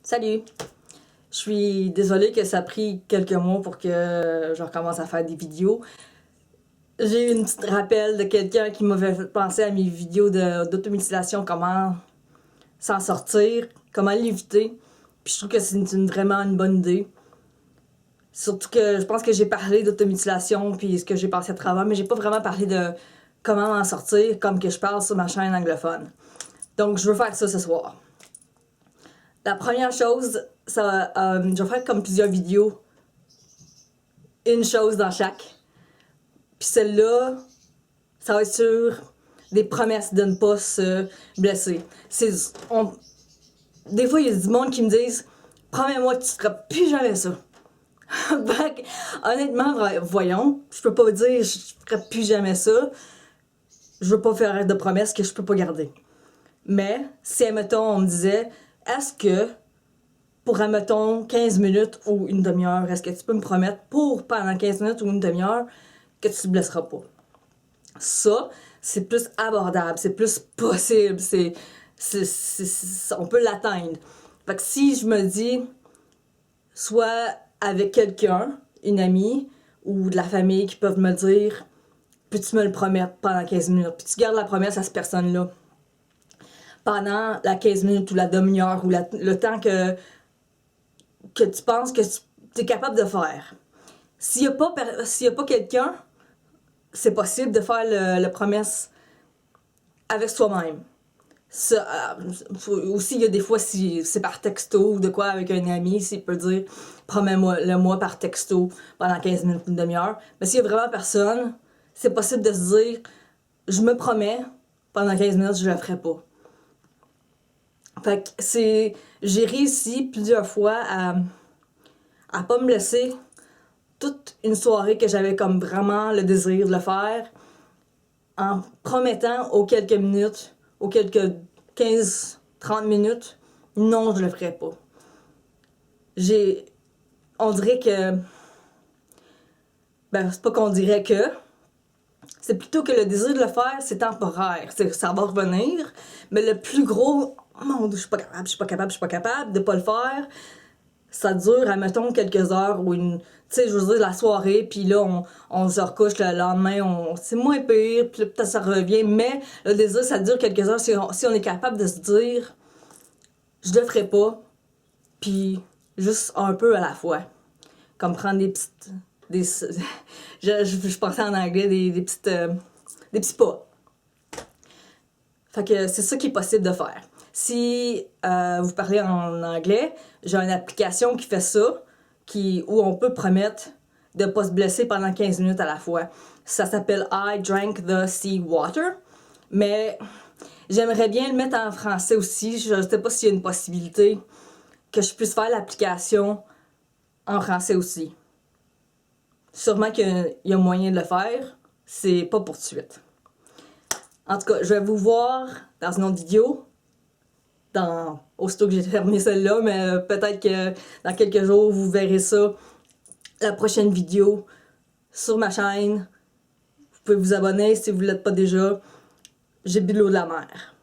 Salut! Je suis désolée que ça a pris quelques mois pour que je recommence à faire des vidéos. J'ai eu une petite rappel de quelqu'un qui m'avait fait penser à mes vidéos d'automutilation, comment s'en sortir, comment l'éviter. Puis je trouve que c'est vraiment une bonne idée. Surtout que je pense que j'ai parlé d'automutilation puis ce que j'ai passé à travers, mais j'ai pas vraiment parlé de comment m'en sortir comme que je parle sur ma chaîne anglophone. Donc je veux faire ça ce soir. La première chose, je vais faire comme plusieurs vidéos. Une chose dans chaque. Puis celle-là, ça va être sur des promesses de ne pas se blesser. Des fois, il y a du monde qui me disent « Promets-moi que tu ne feras plus jamais ça. » Honnêtement, voyons, je peux pas dire « Je ne ferai plus jamais ça. » Je veux pas faire de promesses que je peux pas garder. Mais, si, admettons, on me disait « Est-ce que pour, admettons, 15 minutes ou une demi-heure, est-ce que tu peux me promettre pendant 15 minutes ou une demi-heure que tu te blesseras pas? » Ça, c'est plus abordable, c'est plus possible, on peut l'atteindre. Fait que si je me dis, soit avec quelqu'un, une amie ou de la famille qui peuvent me dire, peux-tu me le promettre pendant 15 minutes? Puis tu gardes la promesse à cette personne-là pendant la 15 minutes ou la demi-heure ou le temps que tu penses que tu es capable de faire. S'il n'y a pas quelqu'un, c'est possible de faire la promesse avec soi-même. Aussi, il y a des fois, si c'est par texto ou de quoi avec un ami, s'il peut dire promets-moi par texto pendant 15 minutes, une demi-heure. Mais s'il y a vraiment personne, c'est possible de se dire je me promets, pendant 15 minutes, je le ferai pas. Fait que j'ai réussi plusieurs fois à pas me blesser toute une soirée que j'avais comme vraiment le désir de le faire, en promettant aux quelques minutes, aux quelques 15-30 minutes, non, je le ferai pas. On dirait que, c'est pas qu'on dirait que, c'est plutôt que le désir de le faire, c'est temporaire, ça va revenir, mais le plus gros, oh mon Dieu, je suis pas capable de pas le faire, ça dure, admettons, quelques heures ou tu sais, je veux dire, la soirée, puis là, on se recouche le lendemain, c'est moins pire, puis peut-être ça revient, mais le désir, ça dure quelques heures si on est capable de se dire, je le ferai pas, puis juste un peu à la fois. Comme prendre je pensais en anglais, des petits pas. Fait que c'est ça qui est possible de faire. Si vous parlez en anglais, j'ai une application qui fait ça, où on peut promettre de ne pas se blesser pendant 15 minutes à la fois. Ça s'appelle I Drank the Sea Water, mais j'aimerais bien le mettre en français aussi. Je ne sais pas s'il y a une possibilité que je puisse faire l'application en français aussi. Sûrement qu'il y a moyen de le faire, c'est pas pour tout de suite. En tout cas, je vais vous voir dans une autre vidéo, aussitôt que j'ai terminé celle-là, mais peut-être que dans quelques jours, vous verrez ça, la prochaine vidéo sur ma chaîne. Vous pouvez vous abonner si vous ne l'êtes pas déjà. J'ai bu de l'eau de la mer.